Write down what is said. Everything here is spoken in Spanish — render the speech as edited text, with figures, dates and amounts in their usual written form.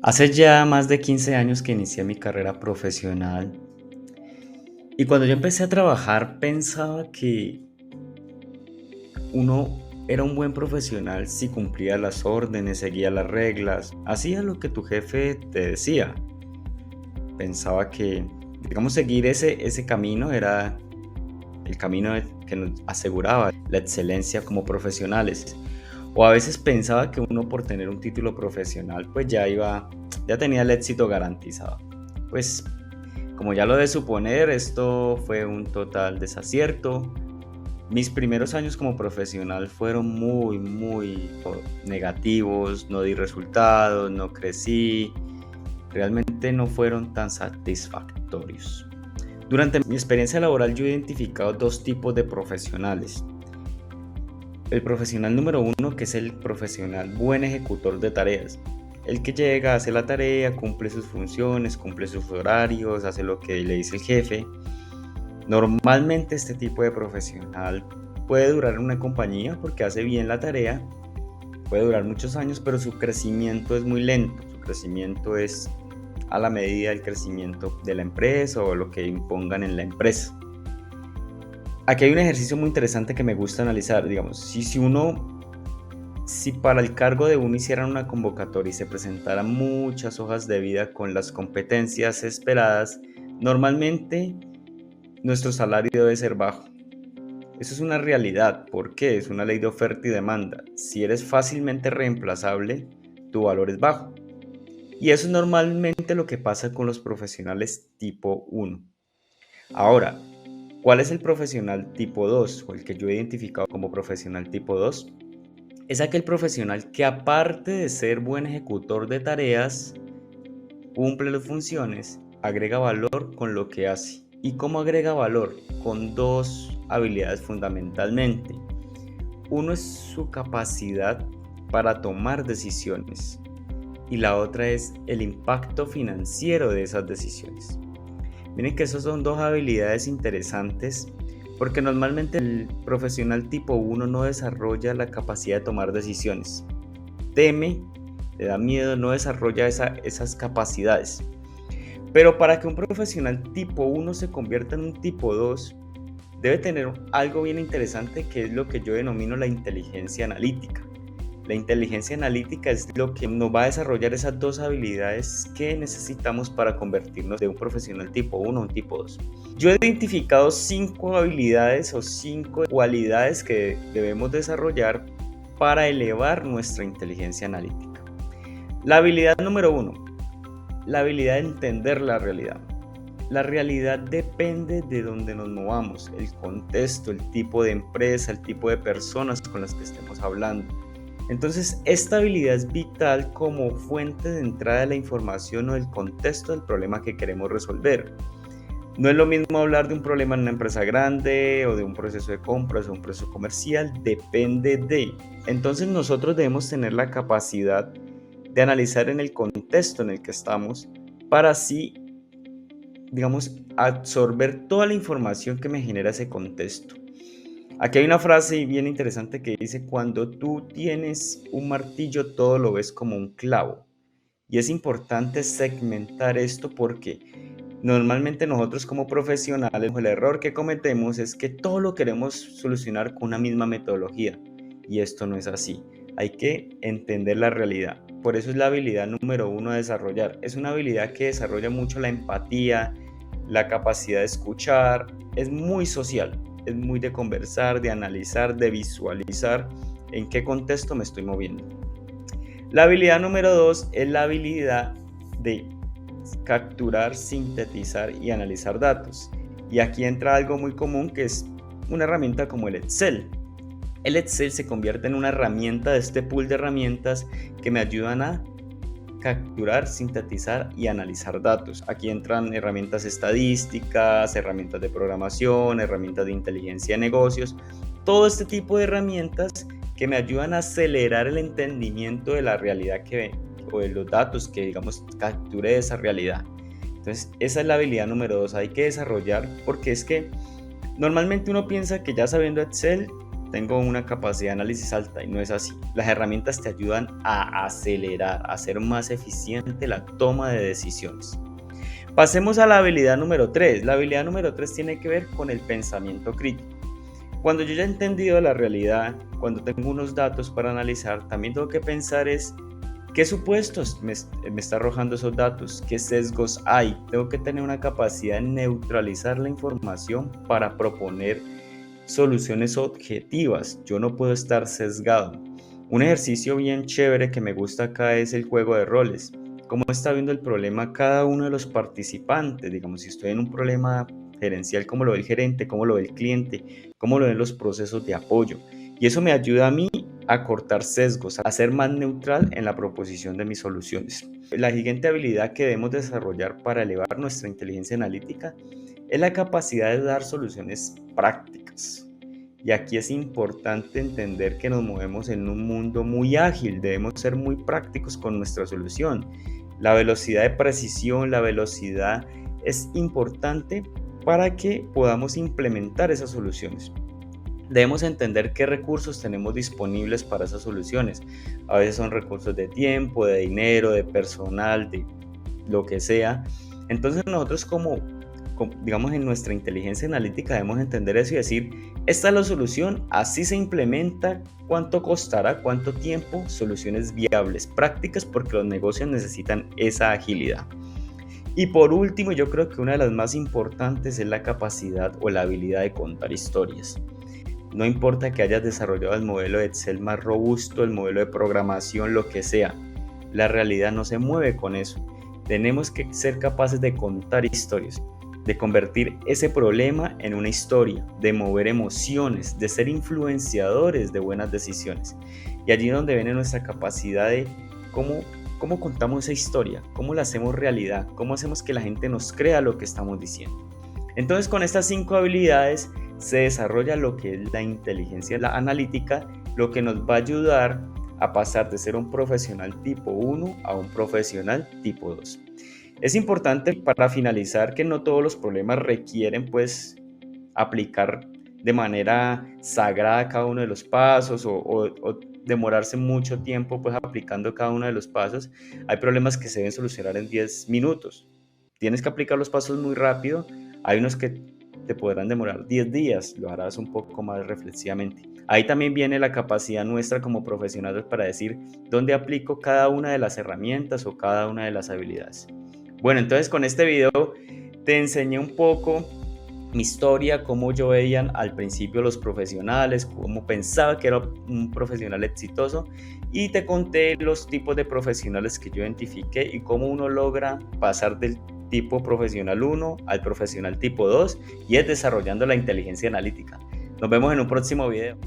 Hace ya más de 15 años que inicié mi carrera profesional y cuando yo empecé a trabajar pensaba que uno era un buen profesional si cumplía las órdenes, seguía las reglas, hacía lo que tu jefe te decía. Pensaba que, seguir ese camino era el camino que nos aseguraba la excelencia como profesionales. O a veces pensaba que uno por tener un título profesional pues ya tenía el éxito garantizado. Pues como ya lo de suponer, esto fue un total desacierto. Mis primeros años como profesional fueron muy negativos, no di resultados, no crecí, realmente no fueron tan satisfactorios. Durante mi experiencia laboral yo he identificado dos tipos de profesionales. El profesional número uno, que es el profesional buen ejecutor de tareas. El que llega, hace la tarea, cumple sus funciones, cumple sus horarios, hace lo que le dice el jefe. Normalmente este tipo de profesional puede durar en una compañía porque hace bien la tarea, puede durar muchos años, pero su crecimiento es muy lento. Su crecimiento es a la medida del crecimiento de la empresa o lo que impongan en la empresa. Aquí hay un ejercicio muy interesante que me gusta analizar. Digamos, si para el cargo de uno hicieran una convocatoria y se presentaran muchas hojas de vida con las competencias esperadas, normalmente nuestro salario debe ser bajo. Eso es una realidad. ¿Por qué? Es una ley de oferta y demanda. Si eres fácilmente reemplazable, tu valor es bajo. Y eso es normalmente lo que pasa con los profesionales tipo 1. Ahora, ¿cuál es el profesional tipo 2 o el que yo he identificado como profesional tipo 2? Es aquel profesional que aparte de ser buen ejecutor de tareas, cumple las funciones, agrega valor con lo que hace. ¿Y cómo agrega valor? Con dos habilidades fundamentalmente. Uno es su capacidad para tomar decisiones y la otra es el impacto financiero de esas decisiones. Miren que esas son dos habilidades interesantes porque normalmente el profesional tipo 1 no desarrolla la capacidad de tomar decisiones. Teme, le da miedo, no desarrolla esas capacidades. Pero para que un profesional tipo 1 se convierta en un tipo 2, debe tener algo bien interesante que es lo que yo denomino la inteligencia analítica. La inteligencia analítica es lo que nos va a desarrollar esas dos habilidades que necesitamos para convertirnos de un profesional tipo 1 a un tipo 2. Yo he identificado 5 habilidades o 5 cualidades que debemos desarrollar para elevar nuestra inteligencia analítica. La habilidad número 1, la habilidad de entender la realidad. La realidad depende de donde nos movamos, el contexto, el tipo de empresa, el tipo de personas con las que estemos hablando. Entonces, esta habilidad es vital como fuente de entrada de la información o del contexto del problema que queremos resolver. No es lo mismo hablar de un problema en una empresa grande o de un proceso de compras o un proceso comercial, depende de. Entonces, nosotros debemos tener la capacidad de analizar en el contexto en el que estamos para así, absorber toda la información que me genera ese contexto. Aquí hay una frase bien interesante que dice: cuando tú tienes un martillo, todo lo ves como un clavo. Y es importante segmentar esto porque normalmente nosotros como profesionales, el error que cometemos es que todo lo queremos solucionar con una misma metodología. Y esto no es así. Hay que entender la realidad. Por eso es la habilidad número 1 a desarrollar. Es una habilidad que desarrolla mucho la empatía, la capacidad de escuchar. Es muy social. Es muy de conversar, de analizar, de visualizar en qué contexto me estoy moviendo. La habilidad número 2 es la habilidad de capturar, sintetizar y analizar datos. Y aquí entra algo muy común que es una herramienta como el Excel. El Excel se convierte en una herramienta de este pool de herramientas que me ayudan a capturar, sintetizar y analizar datos. Aquí entran herramientas estadísticas, herramientas de programación, herramientas de inteligencia de negocios, todo este tipo de herramientas que me ayudan a acelerar el entendimiento de la realidad o de los datos que capture de esa realidad. Entonces esa es la habilidad número 2, hay que desarrollar porque es que normalmente uno piensa que ya sabiendo Excel tengo una capacidad de análisis alta, y no es así. Las herramientas te ayudan a acelerar, a hacer más eficiente la toma de decisiones. Pasemos a la habilidad número 3. La habilidad número 3 tiene que ver con el pensamiento crítico. Cuando yo ya he entendido la realidad, cuando tengo unos datos para analizar, también tengo que pensar qué supuestos me está arrojando esos datos, qué sesgos hay. Tengo que tener una capacidad de neutralizar la información para proponer soluciones objetivas. Yo no puedo estar sesgado. Un ejercicio bien chévere que me gusta acá es el juego de roles. ¿Cómo está viendo el problema cada uno de los participantes? Digamos, si estoy en un problema gerencial, ¿cómo lo ve el gerente? ¿Cómo lo ve el cliente? ¿Cómo lo ven los procesos de apoyo? Y eso me ayuda a mí a cortar sesgos, a ser más neutral en la proposición de mis soluciones. La siguiente habilidad que debemos desarrollar para elevar nuestra inteligencia analítica es la capacidad de dar soluciones prácticas. Y aquí es importante entender que nos movemos en un mundo muy ágil, debemos ser muy prácticos con nuestra solución. La velocidad de precisión, la velocidad es importante para que podamos implementar esas soluciones. Debemos entender qué recursos tenemos disponibles para esas soluciones. A veces son recursos de tiempo, de dinero, de personal, de lo que sea. Entonces nosotros digamos en nuestra inteligencia analítica debemos entender eso y decir, esta es la solución, así se implementa, cuánto costará, cuánto tiempo, soluciones viables, prácticas, porque los negocios necesitan esa agilidad. Y por último, yo creo que una de las más importantes es la capacidad o la habilidad de contar historias. No importa que hayas desarrollado el modelo de Excel más robusto, el modelo de programación, lo que sea, la realidad no se mueve con eso. Tenemos que ser capaces de contar historias, de convertir ese problema en una historia, de mover emociones, de ser influenciadores de buenas decisiones. Y allí es donde viene nuestra capacidad de cómo contamos esa historia, cómo la hacemos realidad, cómo hacemos que la gente nos crea lo que estamos diciendo. Entonces, con estas 5 habilidades se desarrolla lo que es la inteligencia analítica, lo que nos va a ayudar a pasar de ser un profesional tipo 1 a un profesional tipo 2. Es importante para finalizar que no todos los problemas requieren pues aplicar de manera sagrada cada uno de los pasos o demorarse mucho tiempo pues aplicando cada uno de los pasos. Hay problemas que se deben solucionar en 10 minutos. Tienes que aplicar los pasos muy rápido. Hay unos que te podrán demorar 10 días, lo harás un poco más reflexivamente. Ahí también viene la capacidad nuestra como profesionales para decir dónde aplico cada una de las herramientas o cada una de las habilidades. Bueno, entonces con este video te enseñé un poco mi historia, cómo yo veía al principio los profesionales, cómo pensaba que era un profesional exitoso, y te conté los tipos de profesionales que yo identifiqué y cómo uno logra pasar del tipo profesional 1 al profesional tipo 2, y es desarrollando la inteligencia analítica. Nos vemos en un próximo video.